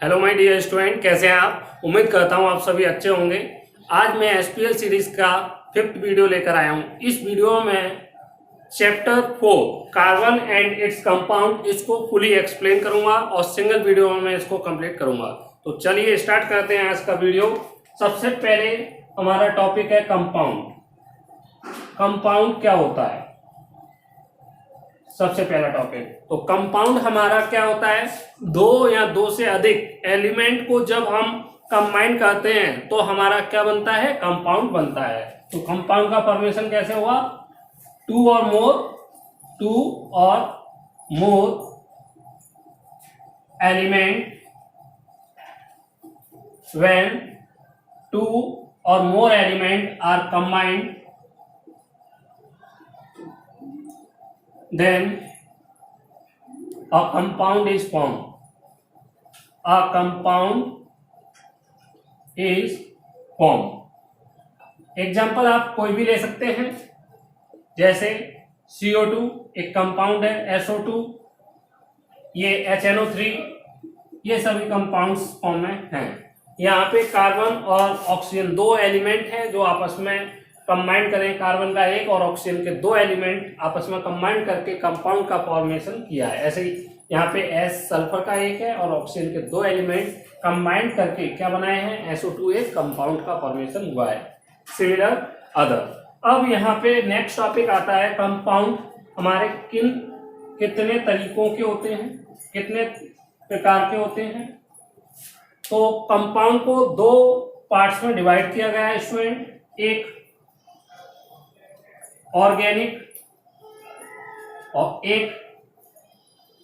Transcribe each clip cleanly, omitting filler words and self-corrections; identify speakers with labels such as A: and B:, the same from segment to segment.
A: Hello my dear student, कैसे हैं आप। उम्मीद करता हूं आप सभी अच्छे होंगे। आज मैं एसपीएल सीरीज का 5th वीडियो लेकर आया हूं। इस वीडियो में chapter 4 carbon and its compound इसको फुली एक्सप्लेन करूंगा और सिंगल वीडियो में मैं इसको कंप्लीट करूंगा। तो चलिए स्टार्ट करते हैं आज का वीडियो। सबसे पहले हमारा टॉपिक है कंपाउंड। कंपाउंड क्या होता है, सबसे पहला टॉपिक। तो कंपाउंड हमारा क्या होता है, दो या दो से अधिक एलिमेंट को जब हम कंबाइन करते हैं तो हमारा क्या बनता है, कंपाउंड बनता है। तो कंपाउंड का फॉर्मेशन कैसे हुआ, to or more element when two or more element are combined then a compound is formed. A compound is formed. Example आप कोई भी ले सकते हैं, जैसे CO2 एक कंपाउंड है, SO2, ये HNO3, ये सभी कंपाउंड्स फॉर्म में हैं। यहाँ पे कार्बन और ऑक्सीजन दो एलिमेंट हैं जो आपस में कंबाइन करें, कार्बन का एक और ऑक्सीजन के दो एलिमेंट आपस में कंबाइन करके कंपाउंड का फॉर्मेशन किया है। ऐसे ही यहाँ पे S सल्फर का एक है और ऑक्सीजन के दो एलिमेंट कंबाइन करके क्या बनाए हैं, SO2 एक कंपाउंड का फॉर्मेशन हुआ है। Similar other. अब यहाँ पे नेक्स्ट टॉपिक आता है कंपाउंड हमारे कितने तरीकों के होते हैं, कितने प्रकार के होते हैं। तो कंपाउंड को दो पार्ट्स में डिवाइड किया गया है स्टूडेंट, एक ऑर्गेनिक और एक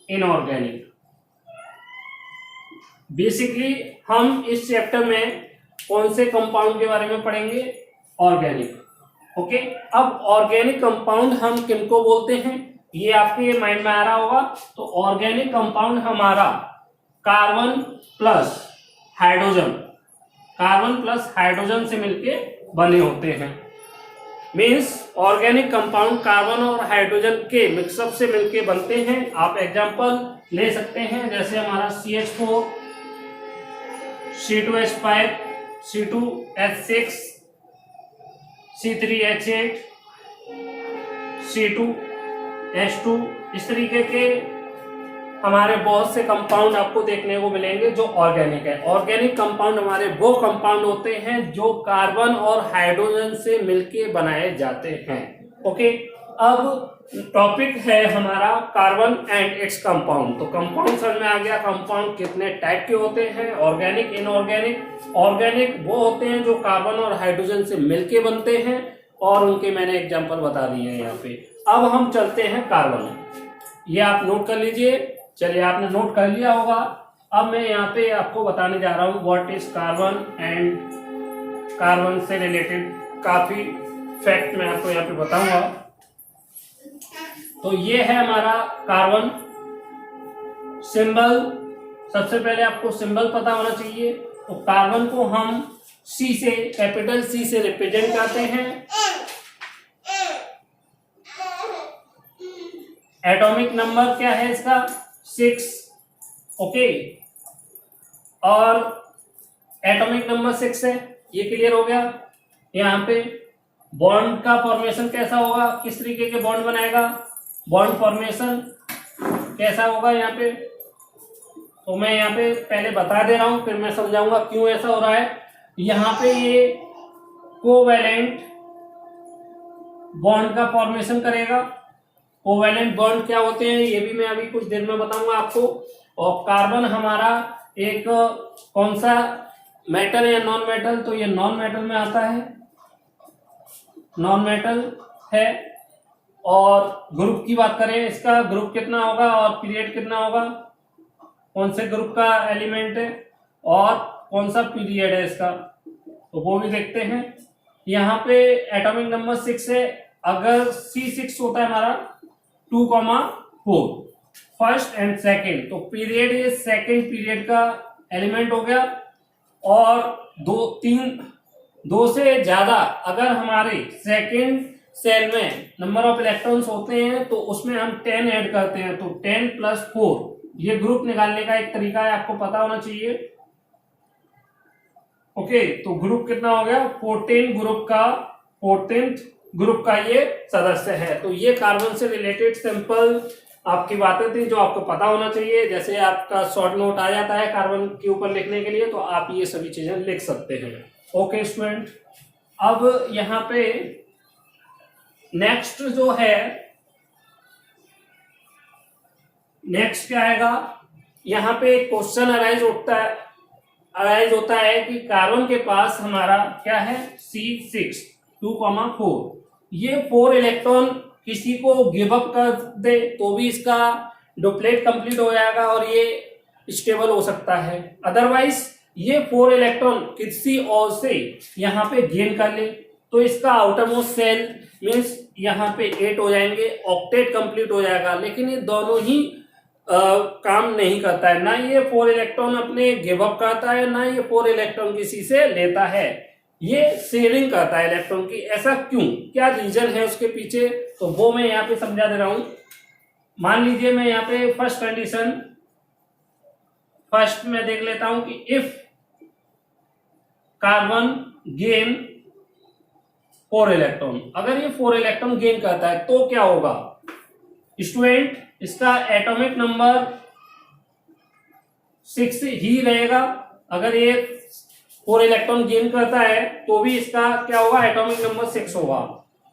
A: इनऑर्गेनिक। बेसिकली हम इस चैप्टर में कौन से कंपाउंड के बारे में पढ़ेंगे, ऑर्गेनिक। ओके, अब ऑर्गेनिक कंपाउंड हम किनको बोलते हैं ये आपके माइंड में आ रहा होगा। तो ऑर्गेनिक कंपाउंड हमारा कार्बन प्लस हाइड्रोजन से मिलके बने होते हैं। मीन्स ऑर्गेनिक कंपाउंड कार्बन और हाइड्रोजन के मिक्सअप से मिलके बनते हैं। आप एग्जांपल ले सकते हैं, जैसे हमारा CH4, C2H5, C2H6, C3H8, C2H2, इस तरीके के हमारे बहुत से कंपाउंड आपको देखने को मिलेंगे जो ऑर्गेनिक है। ऑर्गेनिक कंपाउंड हमारे वो कंपाउंड होते हैं जो कार्बन और हाइड्रोजन से मिलके बनाए जाते हैं। ओके, अब टॉपिक है हमारा कार्बन एंड इट्स कंपाउंड। तो कंपाउंड समझ में आ गया, कंपाउंड कितने टाइप के होते हैं, ऑर्गेनिक, इनऑर्गेनिक। ऑर्गेनिक वो होते हैं जो कार्बन और हाइड्रोजन से मिलके बनते हैं और उनके मैंने एग्जाम्पल बता दिए हैं यहाँ पे। अब हम चलते हैं कार्बन, ये आप नोट कर लीजिए। चलिए, आपने नोट कर लिया होगा। अब मैं यहाँ पे आपको बताने जा रहा हूँ what is carbon and carbon से रिलेटेड काफी फैक्ट मैं आपको यहाँ पे बताऊंगा। तो ये है हमारा कार्बन सिंबल। सबसे पहले आपको सिंबल पता होना चाहिए। तो कार्बन को हम C से, कैपिटल C से रिप्रेजेंट करते हैं। एटॉमिक नंबर क्या है इसका, 6। ओके, और एटॉमिक नंबर 6 है, ये क्लियर हो गया। यहाँ पे बॉन्ड का फॉर्मेशन कैसा होगा, किस तरीके के बॉन्ड बनाएगा, बॉन्ड फॉर्मेशन कैसा होगा यहाँ पे। तो मैं यहाँ पे पहले बता दे रहा हूं, फिर मैं समझाऊंगा क्यों ऐसा हो रहा है। यहाँ पे ये कोवैलेंट बॉन्ड का फॉर्मेशन करेगा। कोवैलेंट बॉन्ड क्या होते हैं ये भी मैं अभी कुछ देर में बताऊंगा आपको। और कार्बन हमारा एक कौन सा मेटल या नॉन मेटल, तो ये नॉन मेटल में आता है, नॉन मेटल है। और ग्रुप की बात करें, इसका ग्रुप कितना होगा और पीरियड कितना होगा, कौन से ग्रुप का एलिमेंट है और कौन सा पीरियड है इसका, तो वो भी देखते हैं। यहाँ पे एटॉमिक नंबर 6 है। अगर C6 होता है हमारा 2,4 फर्स्ट एंड सेकेंड, तो पीरियड ये सेकेंड पीरियड का एलिमेंट हो गया। और दो से ज्यादा अगर हमारे सेकेंड सेल में नंबर ऑफ इलेक्ट्रॉन्स होते हैं तो उसमें हम 10 ऐड करते हैं, तो 10 + 4 ये ग्रुप निकालने का एक तरीका है, आपको पता होना चाहिए। ओके, तो ग्रुप कितना हो गया, 14th ग्रुप का ये सदस्य है। तो ये कार्बन से रिलेटेड सिंपल आपकी बातें थी जो आपको पता होना चाहिए। जैसे आपका शॉर्ट नोट आ जाता है कार्बन के ऊपर लिखने के लिए, तो आप ये सभी चीजें लिख सकते हैं। ओके स्टूडेंट, अब यहाँ पे नेक्स्ट जो है, नेक्स्ट क्या आएगा, यहाँ पे क्वेश्चन अराइज होता है कि कार्बन के पास हमारा क्या है, C6 2,4। ये 4 इलेक्ट्रॉन किसी को गिव अप कर दे तो भी इसका डुप्लेट कंप्लीट हो जाएगा और ये स्टेबल हो सकता है। अदरवाइज ये 4 इलेक्ट्रॉन किसी और से यहाँ पे गेन कर ले तो इसका आउटरमोस्ट सेल मीन्स यहाँ पे 8 हो जाएंगे, ऑक्टेट कंप्लीट हो जाएगा। लेकिन ये दोनों ही काम नहीं करता है, ना ये 4 इलेक्ट्रॉन अपने गिव अप करता है, ना ये 4 इलेक्ट्रॉन किसी से लेता है। ये शेयरिंग करता है इलेक्ट्रॉन की। ऐसा क्यों, क्या रीजन है उसके पीछे, तो वो मैं यहाँ पे समझा दे रहा हूं। मान लीजिए मैं यहाँ पे फर्स्ट में देख लेता हूं कि इफ कार्बन गेन 4 इलेक्ट्रॉन, अगर ये 4 इलेक्ट्रॉन गेन करता है तो क्या होगा स्टूडेंट, इसका एटॉमिक नंबर 6 ही रहेगा। अगर ये 4 इलेक्ट्रॉन गेन करता है तो भी इसका क्या होगा, एटॉमिक नंबर 6 होगा।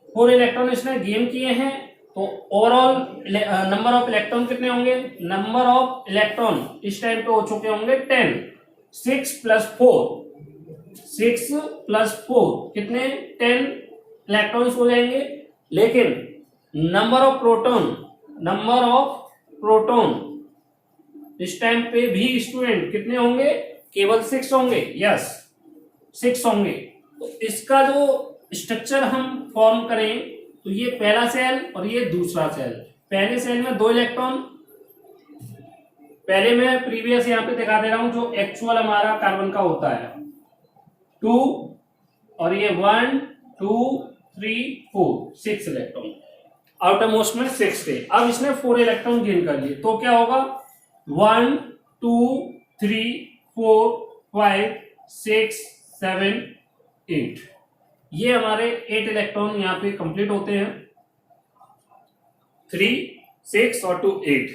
A: 4 इलेक्ट्रॉन इसने गेन किए हैं तो ओवरऑल नंबर ऑफ इलेक्ट्रॉन कितने होंगे, नंबर ऑफ इलेक्ट्रॉन इस टाइम पे हो चुके होंगे 10। 6 प्लस 4 कितने, 10 इलेक्ट्रॉन्स हो जाएंगे। लेकिन नंबर ऑफ प्रोटॉन इस टाइम पे भी स्टूडेंट कितने होंगे, केवल 6 होंगे। यस 6 होंगे। तो इसका जो स्ट्रक्चर हम फॉर्म करें तो ये पहला सेल और ये दूसरा सेल। पहले सेल में 2 इलेक्ट्रॉन, पहले मैं प्रीवियस यहाँ पे दिखा दे रहा हूं जो एक्चुअल हमारा कार्बन का होता है 2, और ये 1 2 3 4 6 इलेक्ट्रॉन, आउटर मोस्ट में 6 थे। अब इसने 4 इलेक्ट्रॉन गेन कर लिए तो क्या होगा, 1 2 3 4 5 6 7 8, ये हमारे 8 इलेक्ट्रॉन यहाँ पे कंप्लीट होते हैं, 3 6 और 2 8।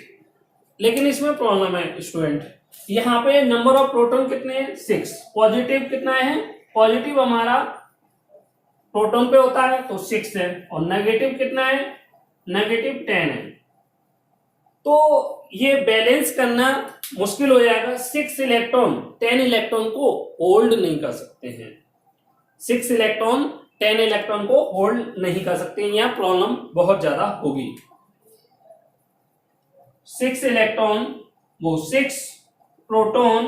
A: लेकिन इसमें प्रॉब्लम है स्टूडेंट, यहाँ पे नंबर ऑफ प्रोटॉन कितने हैं, 6। पॉजिटिव कितना है, पॉजिटिव हमारा प्रोटॉन पे होता है तो 6 है, और नेगेटिव कितना है, नेगेटिव 10 है। तो ये बैलेंस करना मुश्किल हो जाएगा। 6 इलेक्ट्रॉन 10 इलेक्ट्रॉन को होल्ड नहीं कर सकते हैं, 6 इलेक्ट्रॉन 10 इलेक्ट्रॉन को होल्ड नहीं कर सकते, यहाँ प्रॉब्लम बहुत ज्यादा होगी। 6 इलेक्ट्रॉन वो 6 proton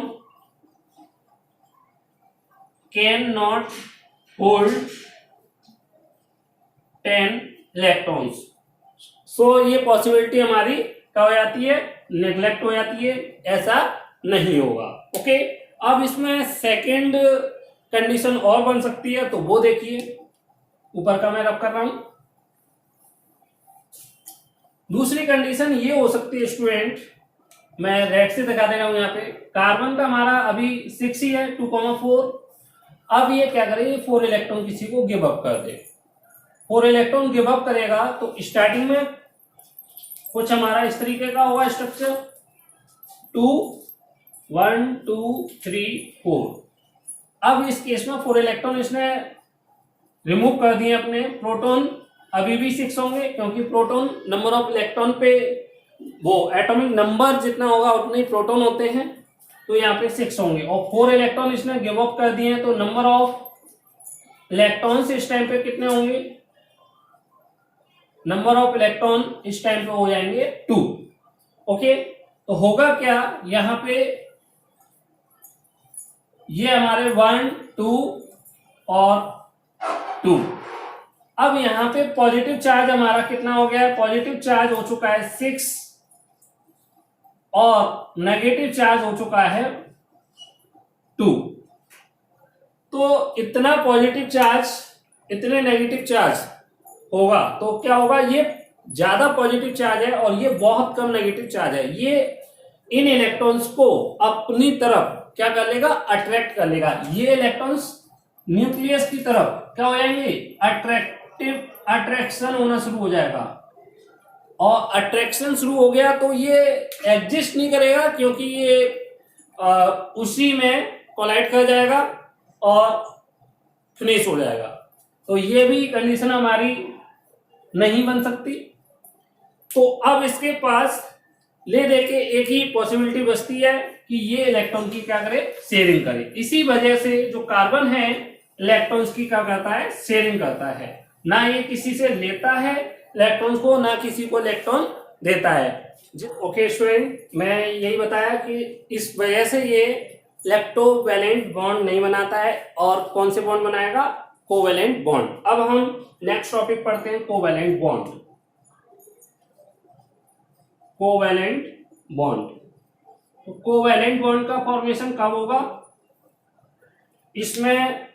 A: can not hold 10 electrons. So ये पॉसिबिलिटी हमारी क्या हो जाती है, नेग्लेक्ट हो जाती है, ऐसा नहीं होगा। ओके, अब इसमें सेकंड कंडीशन और बन सकती है, तो वो देखिए, ऊपर का मैं रब कर रहा हूं। दूसरी कंडीशन ये हो सकती है स्टूडेंट, मैं रेड से दिखा दे रहा हूं यहाँ पे, कार्बन का हमारा अभी 6 ही है 2,4। अब ये क्या करे, 4 इलेक्ट्रॉन किसी को गिव अप कर दे। 4 इलेक्ट्रॉन गिव अप करेगा तो स्टार्टिंग में कुछ हमारा इस तरीके का होगा स्ट्रक्चर, 2 1 2 3 4। अब इस केस में 4 इलेक्ट्रॉन इसने रिमूव कर दिए अपने, प्रोटॉन अभी भी 6 होंगे क्योंकि प्रोटॉन नंबर ऑफ इलेक्ट्रॉन पे वो एटॉमिक नंबर जितना होगा उतने ही प्रोटॉन होते हैं, तो यहाँ पे 6 होंगे। और 4 इलेक्ट्रॉन इसने गिव अप कर दिए हैं तो नंबर ऑफ इलेक्ट्रॉन्स इस टाइम पे कितने होंगे, नंबर ऑफ इलेक्ट्रॉन इस टाइम पे हो जाएंगे 2। ओके, तो होगा क्या, यहां पे ये हमारे 1 2 और 2। अब यहां पे पॉजिटिव चार्ज हमारा कितना हो गया है, पॉजिटिव चार्ज हो चुका है 6 और नेगेटिव चार्ज हो चुका है 2। तो इतना पॉजिटिव चार्ज इतने नेगेटिव चार्ज होगा तो क्या होगा, ये ज्यादा पॉजिटिव चार्ज है और ये बहुत कम नेगेटिव चार्ज है। ये इन इलेक्ट्रॉन्स को अपनी तरफ क्या कर लेगा, अट्रैक्ट कर लेगा। ये इलेक्ट्रॉन्स न्यूक्लियस की तरफ क्या हो जाएंगे, अट्रैक्शन होना शुरू हो जाएगा। और अट्रैक्शन शुरू हो गया तो ये एग्जिस्ट नहीं करेगा, क्योंकि ये उसी में कोलाइड कर जाएगा और फिनिश हो जाएगा। तो ये भी कंडीशन हमारी नहीं बन सकती। तो अब इसके पास ले दे के एक ही पॉसिबिलिटी बचती है कि ये इलेक्ट्रॉन की क्या करे, शेयरिंग करे। इसी वजह से जो कार्बन है इलेक्ट्रॉन्स की क्या करता है, शेयरिंग करता है। ना ये किसी से लेता है इलेक्ट्रॉन्स को, ना किसी को इलेक्ट्रॉन देता है। ओके स्टूडेंट, मैं यही बताया कि इस वजह से ये इलेक्ट्रोवैलेंट बॉन्ड नहीं बनाता है। और कौन से बॉन्ड बनाएगा, कोवैलेंट बॉन्ड। अब हम नेक्स्ट टॉपिक पढ़ते हैं, कोवैलेंट बॉन्ड। कोवैलेंट बॉन्ड, तो कोवैलेंट बॉन्ड का फॉर्मेशन कब होगा, इसमें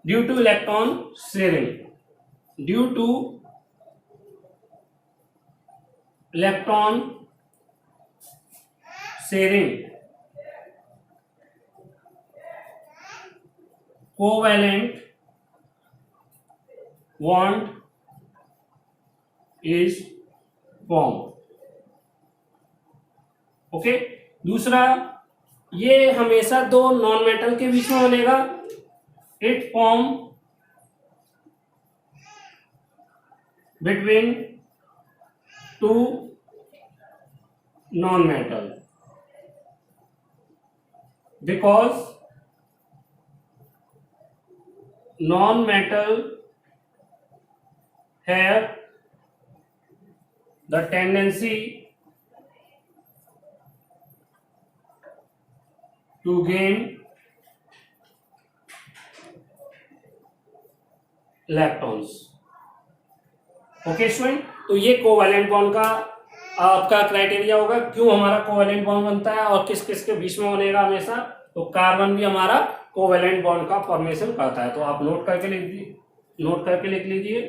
A: due two electron sharing, due two electron sharing covalent bond is form. Okay, दूसरा, ये हमेशा दो नॉन मेटल के बीच में बनेगा। It form between two non metal because non metal have the tendency to gain electrons। Okay student, तो ये covalent bond का आपका क्राइटेरिया होगा, क्यों हमारा कोवैलेंट बॉन्ड बनता है और किस किस के बीच में बनेगा हमेशा। तो कार्बन भी हमारा कोवैलेंट बॉन्ड का फॉर्मेशन करता है। तो आप नोट करके लिख लीजिए,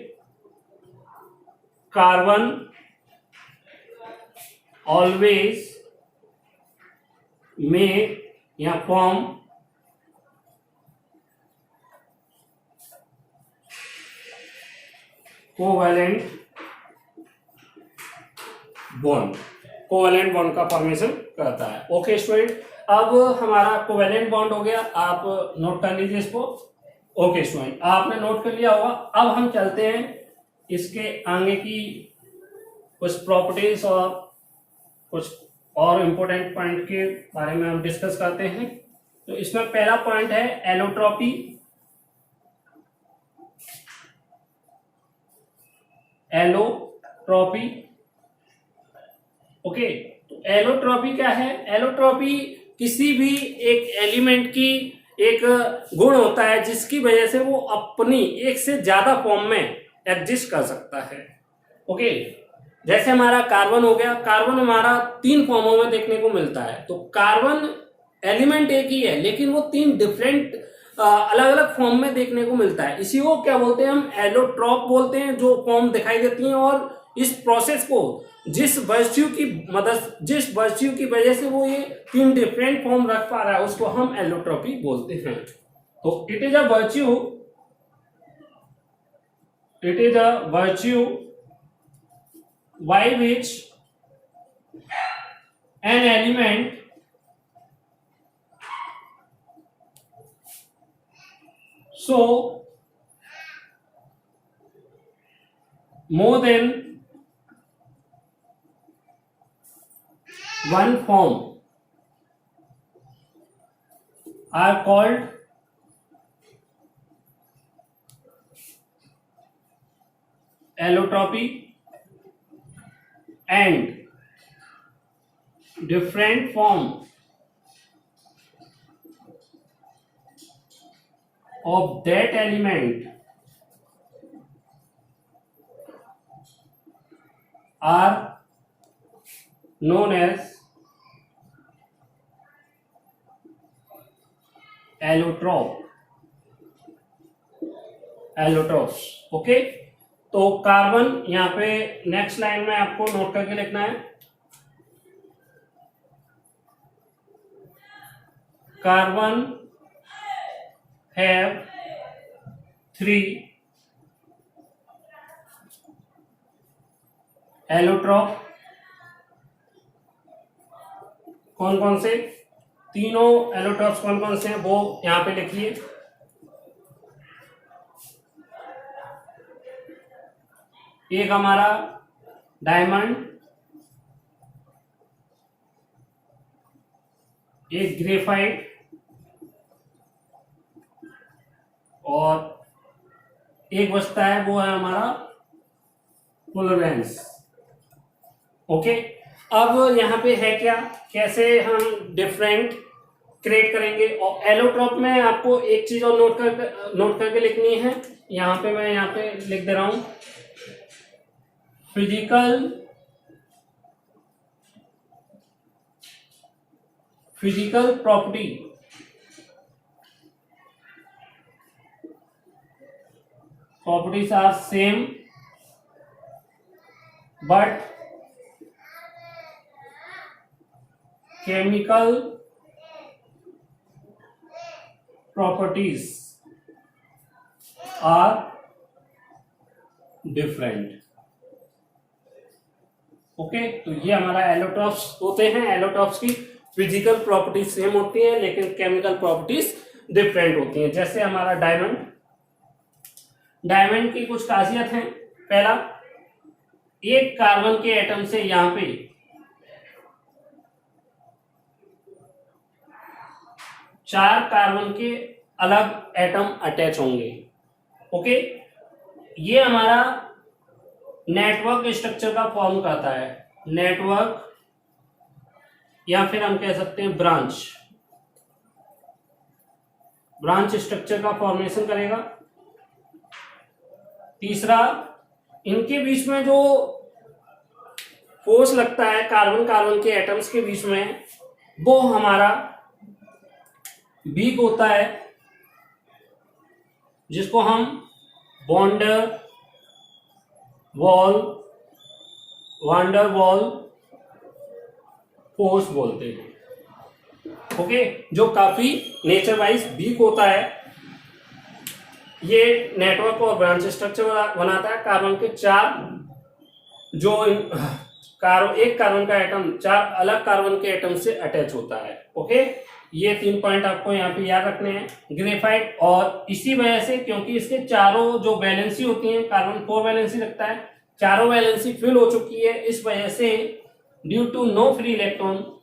A: कार्बन ऑलवेज मेक या form covalent bond, covalent bond का फॉर्मेशन करता है। ओके स्टूडेंट, अब हमारा कोवैलेंट बॉन्ड हो गया, आप नोट कर लीजिए इसको। ओके स्टूडेंट, आपने नोट कर लिया होगा। अब हम चलते हैं इसके आगे की कुछ प्रॉपर्टीज और कुछ और इंपॉर्टेंट पॉइंट के बारे में हम डिस्कस करते हैं। तो इसमें पहला पॉइंट है एलोट्रॉपी। एलोट्रॉपी, ओके, तो एलोट्रॉपी क्या है, एलोट्रॉपी किसी भी एक एलिमेंट की एक गुण होता है जिसकी वजह से वो अपनी एक से ज्यादा फॉर्म में एग्जिस्ट कर सकता है। ओके, जैसे हमारा कार्बन हो गया, कार्बन हमारा 3 फॉर्मों में देखने को मिलता है। तो कार्बन एलिमेंट एक ही है लेकिन वो 3 डिफरेंट अलग अलग फॉर्म में देखने को मिलता है। इसी को क्या बोलते हैं हम, एलोट्रॉप बोलते हैं, जो फॉर्म दिखाई देती हैं। और इस प्रोसेस को जिस वर्च्यू की वजह से वो ये 3 डिफरेंट फॉर्म रख पा रहा है उसको हम एलोट्रॉपी बोलते हैं। तो it is a virtue by which an element so more than one form are called allotropy, and different form of that element are known as allotropes. Okay, तो कार्बन यहाँ पे नेक्स्ट लाइन में आपको note करके लिखना है, carbon have 3 allotrope. कौन कौन से तीनों एलोट्रॉप्स कौन कौन से हैं वो यहां पे लिखिए। एक हमारा डायमंड, एक ग्रेफाइट और एक बचता है वो है हमारा फुलरेंस। ओके, अब यहाँ पे है क्या, कैसे हम डिफरेंट क्रिएट करेंगे। और एलोट्रॉप में आपको एक चीज और नोट करके लिखनी है। यहाँ पे मैं यहाँ पे लिख दे रहा हूं, physical properties are same but chemical properties are different। Okay, तो ये हमारा एलोट्रॉप्स होते हैं। एलोट्रॉप्स की फिजिकल प्रॉपर्टीज सेम होती हैं लेकिन केमिकल प्रॉपर्टीज डिफरेंट होती हैं। जैसे हमारा डायमंड की कुछ खासियत है। पहला, एक कार्बन के एटम से यहां पे 4 कार्बन के अलग एटम अटैच होंगे। ओके, ये हमारा नेटवर्क स्ट्रक्चर का फॉर्म करता है। नेटवर्क या फिर हम कह सकते हैं ब्रांच स्ट्रक्चर का फॉर्मेशन करेगा। तीसरा, इनके बीच में जो फोर्स लगता है कार्बन के एटम्स के बीच में, वो हमारा वीक होता है, जिसको हम वांडर वॉल फोर्स बोलते हैं। ओके, जो काफी नेचर वाइज वीक होता है। ये नेटवर्क और ब्रांच स्ट्रक्चर बनाता है। कार्बन के 4 जो एक कार्बन का एटम 4 अलग कार्बन के एटम से अटैच होता है। ओके, ये 3 पॉइंट आपको यहाँ पे याद रखने हैं। ग्रेफाइट, और इसी वजह से क्योंकि इसके चारों जो वैलेंसी होती है, कार्बन 4 वैलेंसी रखता है, चारों वैलेंसी फिल हो चुकी है। इस वजह से due to no free electron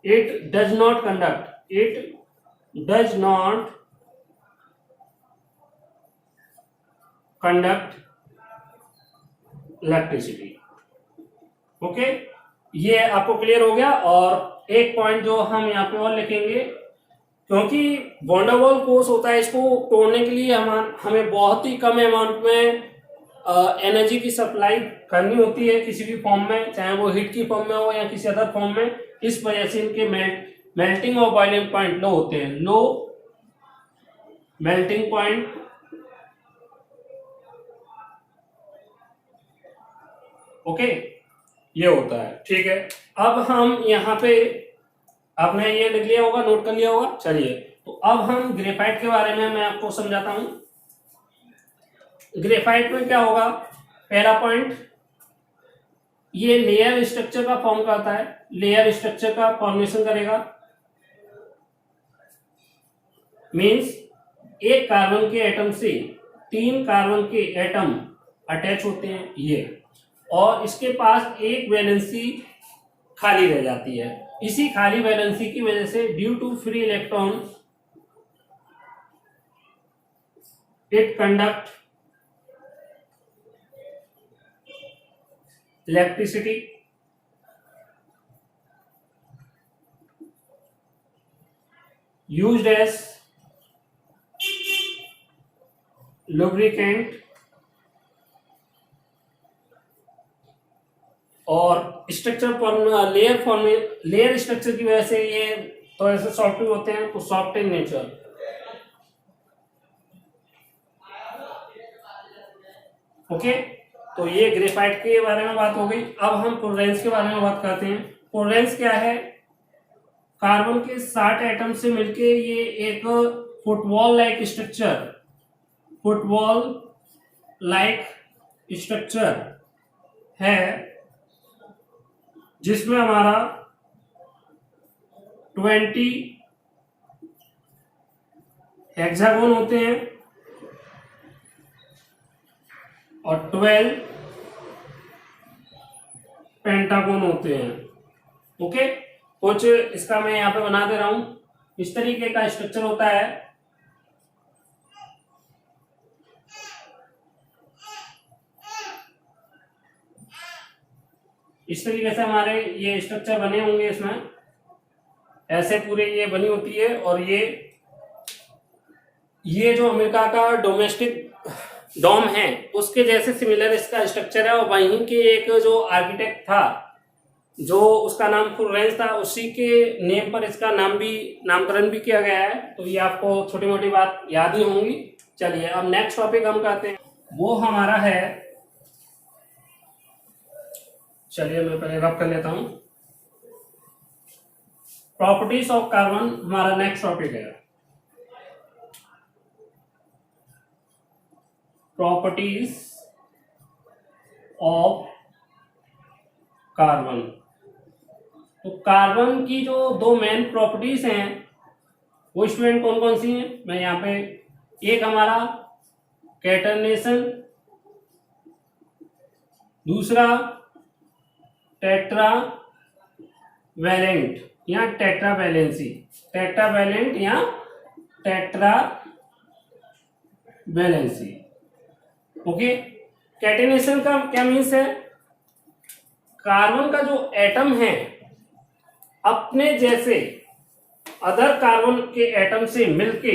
A: it does not conduct electricity. Okay, ये आपको क्लियर हो गया। और एक पॉइंट जो हम यहाँ पे और लिखेंगे, क्योंकि वॉन डेर वाल्स फोर्स होता है, इसको तोड़ने के लिए हमें बहुत ही कम अमाउंट में एनर्जी की सप्लाई करनी होती है किसी भी फॉर्म में, चाहे वो हीट की फॉर्म में हो या किसी अदर फॉर्म में। इस वजह से इनके मेल्टिंग और बॉइलिंग पॉइंट लो होते हैं। लो मेल्टिंग पॉइंट ओके, ये होता है। ठीक है, अब हम यहाँ पे, आपने ये लिख लिया होगा, नोट कर लिया होगा। चलिए, तो अब हम ग्रेफाइट के बारे में मैं आपको समझाता हूं। ग्रेफाइट में क्या होगा, पहला पॉइंट, ये लेयर स्ट्रक्चर का फॉर्म करता है। लेयर स्ट्रक्चर का फॉर्मेशन करेगा, मींस एक कार्बन के एटम से 3 कार्बन के एटम अटैच होते हैं ये, और इसके पास एक वैलेंसी खाली रह जाती है। इसी खाली वैलेंसी की वजह से due to free electron it conduct electricity. Used as lubricant, और स्ट्रक्चर लेयर स्ट्रक्चर की वजह से ये थोड़े से सॉफ्ट होते हैं, तो सॉफ्ट इन नेचर। ओके, तो ये ग्रेफाइट के बारे में बात हो गई। अब हम फुलरेंस के बारे में बात करते हैं। फुलरेंस क्या है? कार्बन के 60 एटम से मिलके ये एक फुटबॉल लाइक स्ट्रक्चर है, जिसमें हमारा 20 हेक्सागोन होते हैं और 12 पेंटागोन होते हैं। ओके, कुछ इसका मैं यहाँ पे बना दे रहा हूं। इस तरीके का स्ट्रक्चर होता है। इस तरीके से हमारे ये स्ट्रक्चर बने होंगे, इसमें ऐसे पूरे ये बनी होती है। और ये जो अमेरिका का डोमेस्टिक डॉम है उसके जैसे सिमिलर इसका स्ट्रक्चर है। और वहीं के एक जो आर्किटेक्ट था, जो उसका नाम फुलरेंस था, उसी के नेम पर इसका नामकरण भी किया गया है। तो ये आपको छोटी मोटी बात याद ही होंगी। चलिए अब नेक्स्ट टॉपिक हम करते हैं, वो हमारा है, चलिए मैं पहले रब कर लेता हूं। प्रॉपर्टीज ऑफ कार्बन हमारा नेक्स्ट टॉपिक है। Properties of carbon. तो कार्बन की जो दो मेन प्रॉपर्टीज हैं वो स्टूडेंट कौन कौन सी हैं? मैं यहाँ पे एक हमारा कैटरनेशन, दूसरा टेट्रा वैलेंट या टेट्रावैलेंसी, टेट्रावैलेंट या टेट्रावैलेंसी। ओके, कैटेनेशन का क्या मीन्स है? कार्बन का जो एटम है अपने जैसे अदर कार्बन के एटम से मिलके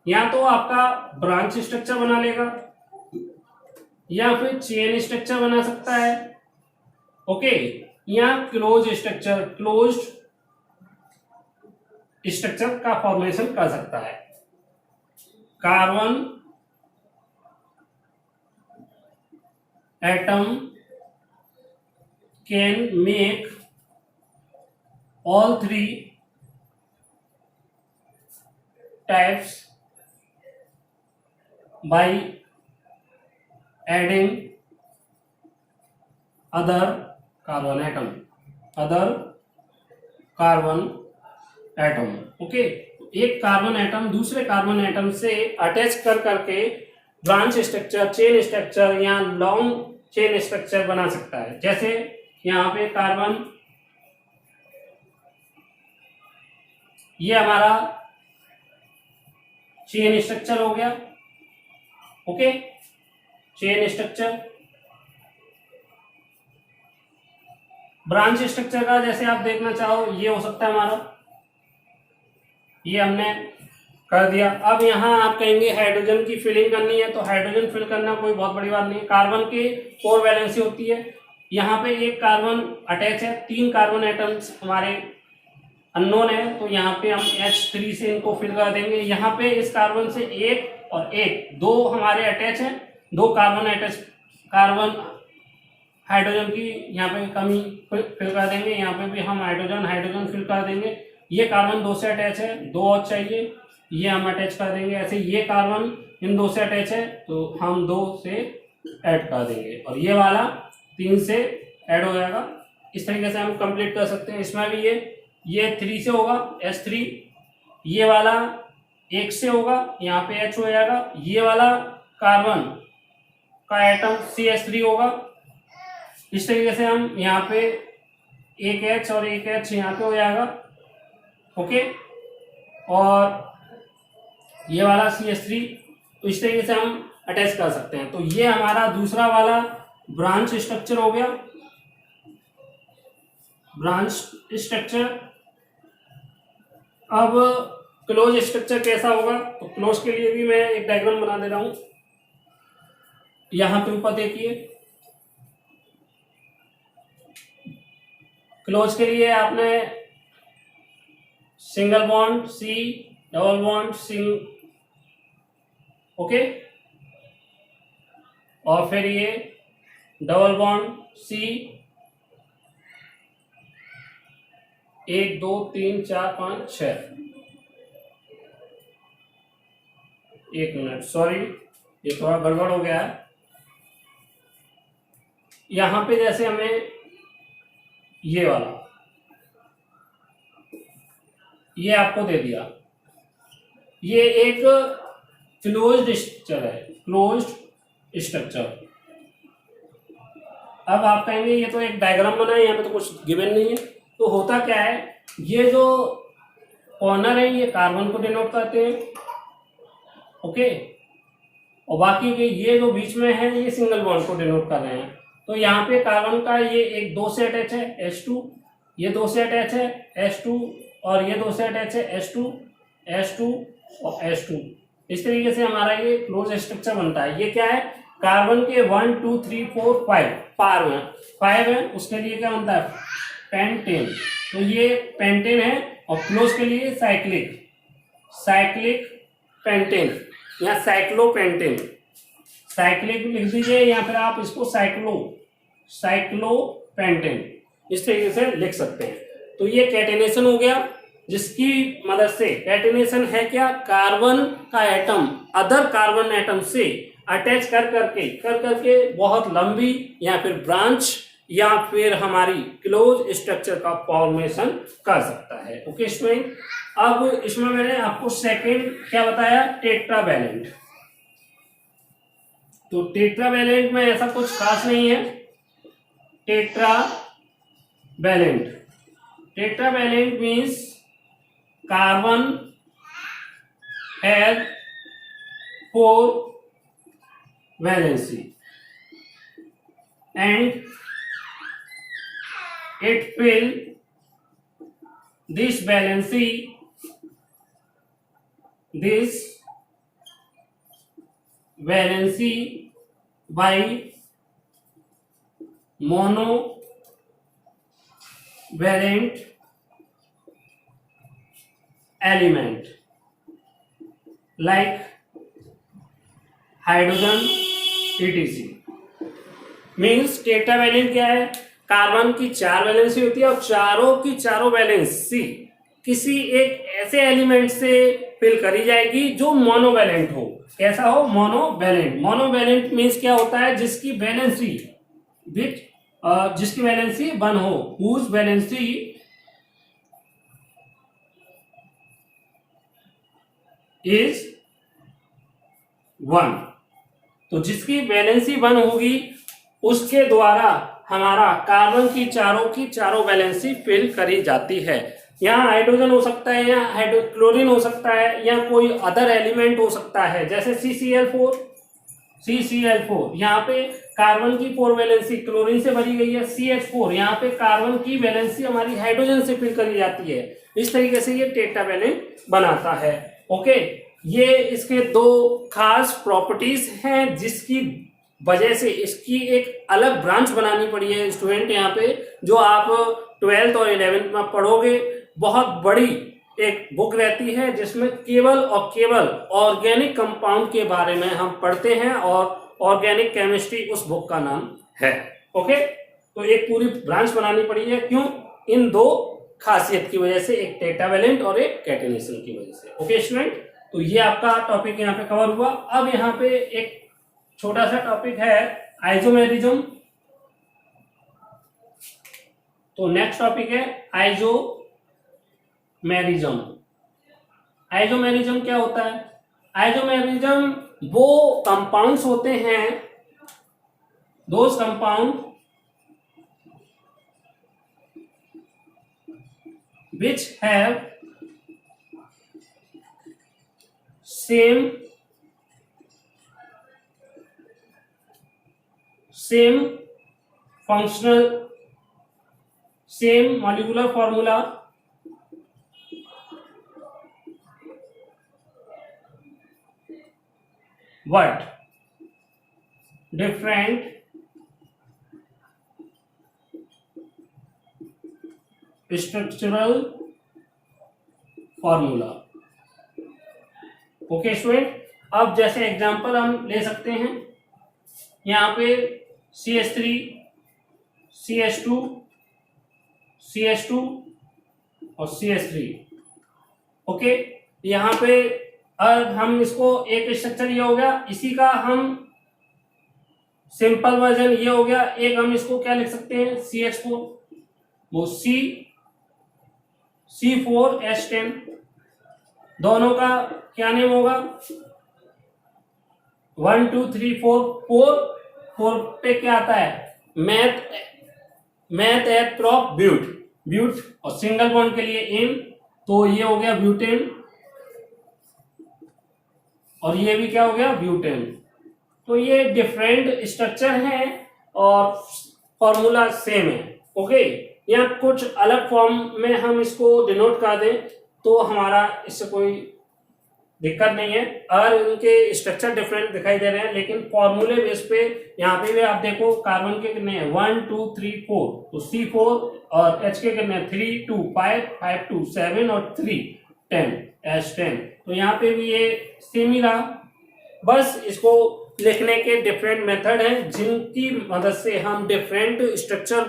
A: या तो आपका ब्रांच स्ट्रक्चर बना लेगा या फिर चेन स्ट्रक्चर बना सकता है। ओके, या क्लोज्ड स्ट्रक्चर का फॉर्मेशन कर सकता है। Carbon atom can make all three types by adding other carbon atom। Okay, एक कार्बन एटम दूसरे कार्बन एटम से अटैच करके ब्रांच स्ट्रक्चर, चेन स्ट्रक्चर या लॉन्ग चेन स्ट्रक्चर बना सकता है। जैसे यहाँ पे कार्बन, ये हमारा चेन स्ट्रक्चर हो गया। Okay, chain structure. Branch structure का जैसे आप देखना चाहो ये हो सकता है हमारा, ये हमने कर दिया। अब यहाँ आप कहेंगे हाइड्रोजन की फिलिंग करनी है, तो हाइड्रोजन फिल करना कोई बहुत बड़ी बात नहीं है। कार्बन की 4 वैलेंसी होती है। यहाँ पे एक कार्बन अटैच है, 3 कार्बन एटम्स हमारे अननोन है, तो यहाँ पे हम H3 से इनको फिल कर देंगे। यहाँ पे इस कार्बन से एक और एक, 2 हमारे अटैच हैं, 2 कार्बन हाइड्रोजन की यहाँ पे कमी फिल कर देंगे। यहाँ पे भी हम हाइड्रोजन फिल कर देंगे। ये कार्बन 2 से अटैच है, 2 और चाहिए, ये हम अटैच कर देंगे। ऐसे ये कार्बन इन 2 से अटैच है तो हम 2 से ऐड कर देंगे और ये वाला 3 से ऐड हो जाएगा। इस तरीके से हम कंप्लीट कर सकते हैं। इसमें भी ये 3 से होगा H3, ये वाला 1 से होगा, यहाँ पे H हो जाएगा। ये वाला कार्बन का एटम CH3 होगा। इस तरीके से हम यहाँ पे एक H और एक H यहाँ पे हो जाएगा। ओके, और ये वाला CH3, तो इस तरीके से हम अटैच कर सकते हैं। तो ये हमारा दूसरा वाला ब्रांच स्ट्रक्चर हो गया। Branch structure. अब क्लोज स्ट्रक्चर कैसा होगा? तो क्लोज के लिए भी मैं एक डायग्राम बना दे रहा हूं। यहां पे ऊपर देखिए, क्लोज के लिए आपने single bond C, double bond सिंग, ओके, और फिर ये डबल बॉन्ड C, 1 2 3 4 5 6। एक मिनट, सॉरी ये थोड़ा गड़बड़ हो गया है। यहां पे जैसे हमें ये वाला ये आपको दे दिया, ये एक क्लोज्ड स्ट्रक्चर है, क्लोज्ड स्ट्रक्चर। अब आप कहेंगे ये तो एक डायग्राम बना है, यहाँ पे तो कुछ गिवन नहीं है। तो होता क्या है, ये जो कॉर्नर है ये कार्बन को डिनोट करते हैं, ओके, और बाकी के ये जो बीच में है ये सिंगल बॉन्ड को डिनोट कर रहे हैं। तो यहाँ पे कार्बन का ये एक 2 से अटैच है H2, ये 2 से अटैच है H2, और ये 2 से अटैच है H2 H2 और H2। इस तरीके से हमारा ये क्लोज स्ट्रक्चर बनता है। ये क्या है, कार्बन के 1 2 3 4 5 है, उसके लिए क्या बनता है, पेंटेन। तो ये पेंटेन है, और क्लोज के लिए साइक्लिक पेंटेन या साइक्लोपेंटेन। साइक्लिक लिख दीजिए या फिर आप इसको साइक्लोपेंटेन इस तरीके से लिख सकते हैं। तो ये कैटेनेशन हो गया, जिसकी मदद से, कैटेनेशन है क्या, कार्बन का एटम अदर कार्बन एटम से अटैच कर करके बहुत लंबी या फिर ब्रांच या फिर हमारी क्लोज स्ट्रक्चर का फॉर्मेशन कर सकता है। ओके स्टूडेंट, अब इसमें मैंने आपको सेकेंड क्या बताया, टेट्रावैलेंट। तो टेट्रावैलेंट में ऐसा कुछ खास नहीं है। Tetravalent means carbon has 4 valency and it fill this valency by monovalent element like hydrogen etc। Means tetravalent क्या है, कार्बन की 4 वैलेंसी होती है और चारों की चारों वैलेंसी किसी एक ऐसे एलिमेंट से फिल करी जाएगी जो मोनोवैलेंट हो। कैसा हो, मोनोवैलेंट मीन्स क्या होता है, जिसकी वैलेंसी 1 हो, हुज वैलेंसी इज 1। तो जिसकी वैलेंसी 1 होगी उसके द्वारा हमारा कार्बन की चारों वैलेंसी फिल करी जाती है। यहाँ हाइड्रोजन हो सकता है, या क्लोरीन हो सकता है, या कोई अदर एलिमेंट हो सकता है, जैसे CCl4 यहाँ पे कार्बन की 4 वैलेंसी क्लोरीन से भरी गई है। CH4 यहाँ पे कार्बन की वैलेंसी हमारी हाइड्रोजन से फिल करी जाती है। इस तरीके से ये टेट्रावैलेंट बनाता है। ओके, ये इसके 2 खास प्रॉपर्टीज हैं, जिसकी वजह से इसकी एक अलग ब्रांच बनानी पड़ी है स्टूडेंट यहाँ पे, जो आप 12th और 11th में पढ़ोगे। बहुत बड़ी एक बुक रहती है जिसमें केवल और केवल ऑर्गेनिक कंपाउंड के बारे में हम पढ़ते हैं, और ऑर्गेनिक केमिस्ट्री उस बुक का नाम है। ओके, तो एक पूरी ब्रांच बनानी पड़ी है, क्यों, इन 2 खासियत की वजह से, एक टेट्रावैलेंट और एक कैटेनेशन की वजह से। ओके स्टूडेंट, तो ये आपका टॉपिक यहाँ पे कवर हुआ। अब यहाँ पे एक छोटा सा टॉपिक है आइसोमेरिज्म। तो नेक्स्ट टॉपिक है आइसोमेरिज्म। आइसोमेरिज्म क्या होता है, आइसोमेरिज्म वो कंपाउंड्स होते हैं, those compound which have same functional, same molecular formula, but different structural formula। Okay student, अब जैसे एग्जांपल हम ले सकते हैं, यहाँ पे CH3, CH2, CH2 और CH3। ओके, यहाँ पे अब हम इसको एक स्ट्रक्चर ये हो गया, इसी का हम सिंपल वर्जन ये हो गया। एक हम इसको क्या लिख सकते हैं, CH4, वो C4H10, दोनों का क्या नेम होगा, 1 2 3 4, 4 पे क्या आता है, मैथ एथ प्रॉप ब्यूट और सिंगल बॉन्ड के लिए इन, तो ये हो गया ब्यूटेन और ये भी क्या हो गया, ब्यूटेन। तो ये डिफरेंट स्ट्रक्चर हैं और फॉर्मूला सेम है। ओके, या कुछ अलग फॉर्म में हम इसको डिनोट कर दें तो हमारा इससे कोई दिक्कत नहीं है। अगर इनके स्ट्रक्चर डिफरेंट दिखाई दे रहे हैं लेकिन फॉर्मूले बेस पे यहाँ पे भी आप देखो कार्बन के कितने हैं, 1 2 3 4, तो C4 और H के कितने हैं, 3 2 5 5 2 7 और 3 10 H10। तो यहाँ पे भी ये सेम ही रहा, बस इसको लिखने के डिफरेंट मेथड हैं जिनकी मदद से हम डिफरेंट स्ट्रक्चर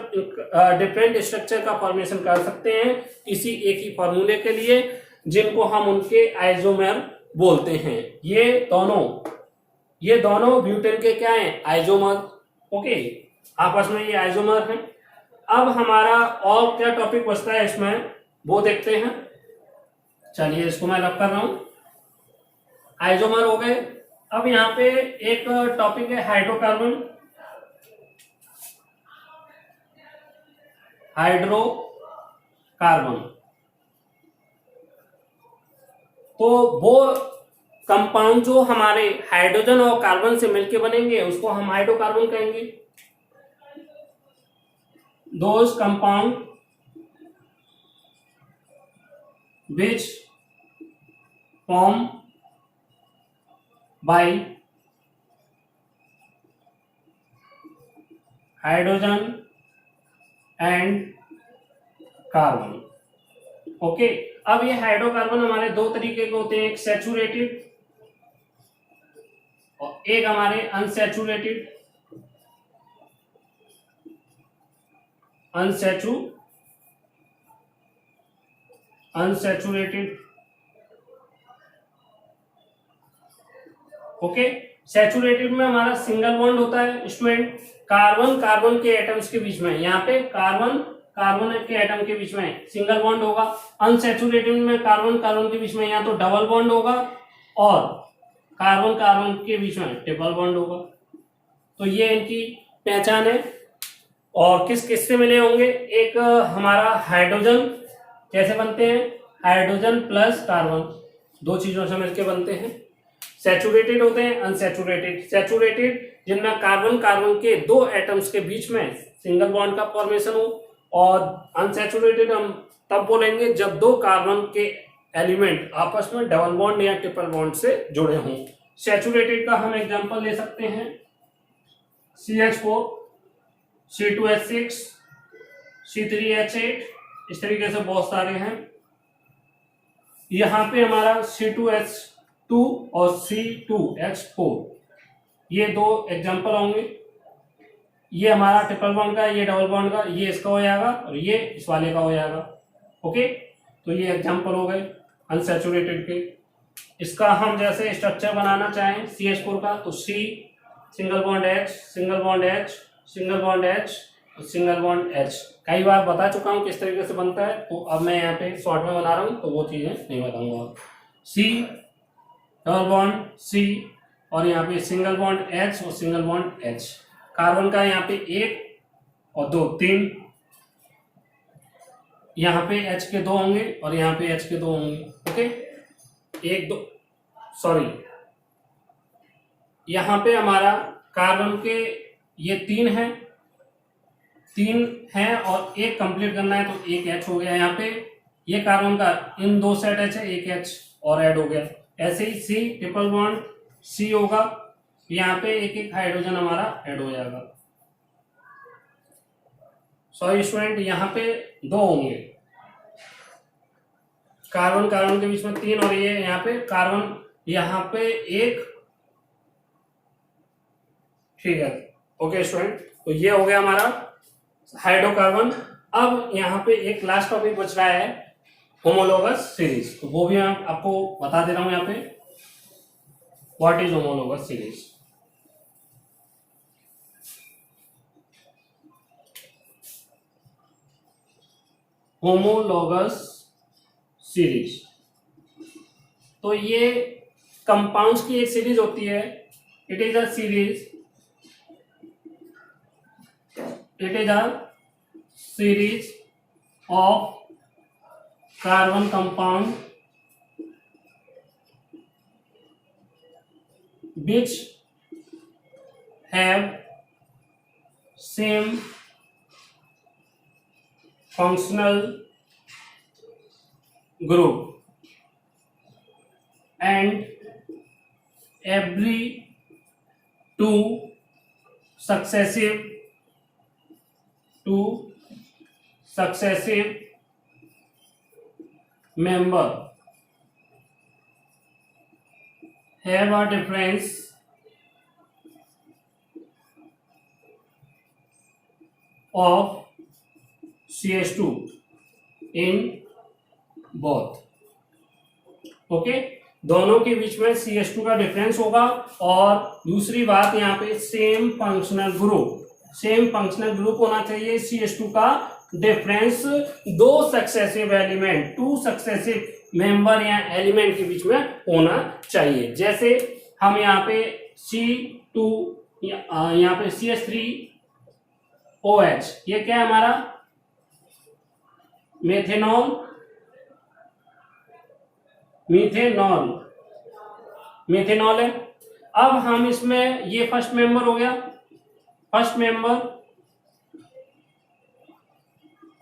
A: का फॉर्मेशन कर सकते हैं किसी एक ही फॉर्मूले के लिए, जिनको हम उनके आइसोमर बोलते हैं। ये दोनों ब्यूटेन के क्या हैं, आइसोमर। ओके, आपस में ये आइसोमर हैं। अब हमारा और क्या टॉपिक बचता है इसमें वो देखते हैं। चलिए इसको मैं रब कर रहा हूं, आइसोमर हो गए। अब यहाँ पे एक टॉपिक है हाइड्रोकार्बन। तो वो कंपाउंड जो हमारे हाइड्रोजन और कार्बन से मिलके बनेंगे उसको हम हाइड्रोकार्बन कहेंगे। Those compound which form by hydrogen and carbon. Okay, अब ये हाइड्रोकार्बन हमारे दो तरीके के होते हैं, एक सैचुरेटेड और एक हमारे अनसैचुरेटेड। अनसैचुरेटेड। ओके, सैचुरेटेड में हमारा सिंगल बॉन्ड होता है स्टूडेंट, कार्बन के एटम्स के बीच में, यहाँ पे कार्बन के एटम के बीच में सिंगल बॉन्ड होगा। अनसैचुरेटेड में कार्बन के बीच में या तो डबल बॉन्ड होगा और कार्बन के बीच में ट्रिपल बॉन्ड होगा। तो ये इनकी पहचान है। और किस किस से मिले होंगे, एक हमारा हाइड्रोजन कैसे बनते हैं, हाइड्रोजन प्लस कार्बन, दो चीजों से मिलकर बनते हैं। सैचुरेटेड होते हैं, अनसैचुरेटेड। सैचुरेटेड जिनमें कार्बन के दो एटम्स के बीच में सिंगल बॉन्ड का फॉर्मेशन हो, और अनसैचुरेटेड हम तब बोलेंगे जब दो कार्बन के एलिमेंट आपस में डबल बॉन्ड या ट्रिपल बॉन्ड से जुड़े हों। सैचुरेटेड का हम एग्जांपल ले सकते हैं CH4, C2H6, C3H8, इस तरीके से बहुत सारे हैं। यहां पे हमारा C2H2 और C2H4, ये दो एग्जांपल होंगे। ये हमारा ट्रिपल बॉन्ड का, ये डबल बॉन्ड का, ये इसका हो जाएगा और ये इस वाले का हो जाएगा। ओके, तो ये एग्जांपल हो गए अनसैचुरेटेड के। इसका हम जैसे स्ट्रक्चर बनाना चाहें CH4 का, तो C single bond H, single bond H, single bond H और सिंगल बॉन्ड H। कई बार बता चुका हूं किस तरीके से बनता है, तो अब मैं यहाँ पे शॉर्ट में बना रहा हूं तो वो चीजें नहीं बताऊंगा। C डबल बॉन्ड C और यहाँ पे सिंगल बॉन्ड H और सिंगल बॉन्ड H। कार्बन का यहाँ पे 1 और 2 3, यहाँ पे H के 2 होंगे और यहाँ पे H के 2 होंगे। ओके, 1 2 सॉरी, यहाँ पे हमारा कार्बन के ये 3 हैं और एक कंप्लीट करना है तो एक H हो गया। यहाँ पे ये कार्बन का इन दो सेट H है, एक H और ऐड हो गया। ऐसे ही C ट्रिपल बॉन्ड C होगा, यहाँ पे एक एक हाइड्रोजन हमारा ऐड हो जाएगा। सॉरी स्टूडेंट, यहाँ पे 2 होंगे, कार्बन के बीच में 3 और ये यहाँ पे कार्बन यहाँ पे 1, ठीक है। ओके स्टूडेंट, तो ये हो गया हमारा हाइड्रोकार्बन। अब यहाँ पे एक लास्ट टॉपिक बच रहा है होमोलोगस सीरीज, तो वो भी मैं आपको बता दे रहा हूं यहाँ पे what is homologous series. Homologous series तो ये कंपाउंड्स की एक सीरीज होती है। It is a series, it is a series of carbon compound which have same functional group and every two successive member have a difference of CH2 in both। Okay, दोनों के बीच में CH2 का difference होगा। और दूसरी बात यहाँ पे सेम फंक्शनल ग्रुप होना चाहिए। CH2 का डिफरेंस दो successive element, two successive member या एलिमेंट के बीच में होना चाहिए। जैसे हम यहाँ पे C2 यहाँ पे CH3OH, ये क्या है हमारा मिथेनॉल है। अब हम इसमें ये फर्स्ट मेंबर हो गया, फर्स्ट मेंबर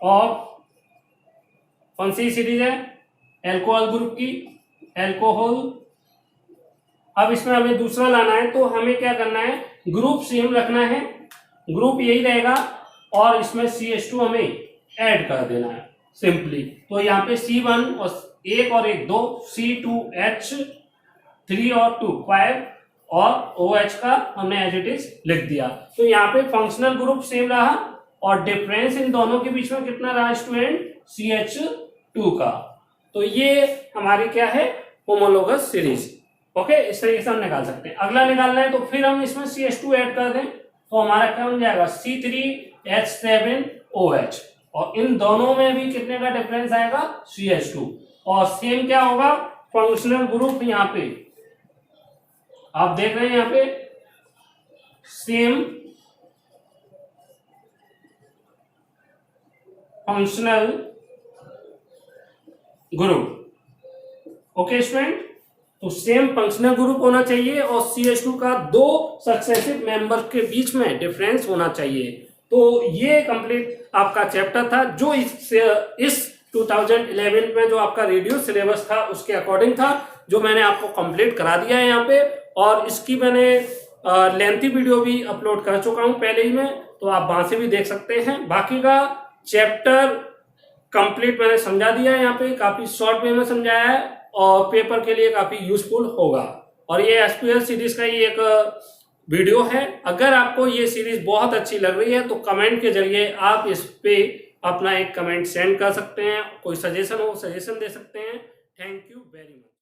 A: ऑफ कौन सी सीरीज है, एल्कोहल ग्रुप की, एल्कोहल। अब इसमें हमें दूसरा लाना है, तो हमें क्या करना है, ग्रुप सेम रखना है, ग्रुप यही रहेगा और इसमें CH2 हमें ऐड कर देना है सिंपली। तो यहाँ पे C1 और एक और एक दो, C2H3 और 2 5 और OH का हमने एज इट इज लिख दिया। तो यहाँ पे फंक्शनल ग्रुप सेम रहा और डिफरेंस इन दोनों के बीच में कितना रहा स्टूडेंट, CH2 का। तो ये हमारी क्या है, होमोलोगस सीरीज। ओके, इस तरीके से हम निकाल सकते हैं। अगला निकालना है तो फिर हम इसमें CH2 ऐड कर दें तो हमारा क्या बन जाएगा, C3H7OH। और इन दोनों में भी कितने का डिफरेंस आएगा, CH2। और सेम क्या होगा, फंक्शनल ग्रुप यहाँ पे आप देख रहे हैं, यहाँ पे same functional group. Okay student, तो सेम फंक्शनल ग्रुप होना चाहिए और CH2 का दो सक्सेसिव मेंबर के बीच में डिफरेंस होना चाहिए। तो ये कंप्लीट आपका चैप्टर था, जो इस 2011 में जो आपका रेडियो सिलेबस था उसके अकॉर्डिंग था, जो मैंने आपको कंप्लीट करा दिया है यहाँ पे। और इसकी मैंने लेंथी वीडियो भी अपलोड कर चुका हूँ पहले ही में, तो आप वहां से भी देख सकते हैं। बाकी का चैप्टर कंप्लीट मैंने समझा दिया है यहाँ पे, काफी शॉर्ट वे में समझाया है और पेपर के लिए काफी यूजफुल होगा। और ये SQL सीरीज का ही एक वीडियो है। अगर आपको ये सीरीज बहुत अच्छी लग रही है तो कमेंट के जरिए आप इस पे अपना एक कमेंट सेंड कर सकते हैं, कोई सजेशन हो सजेशन दे सकते हैं। Thank you very much.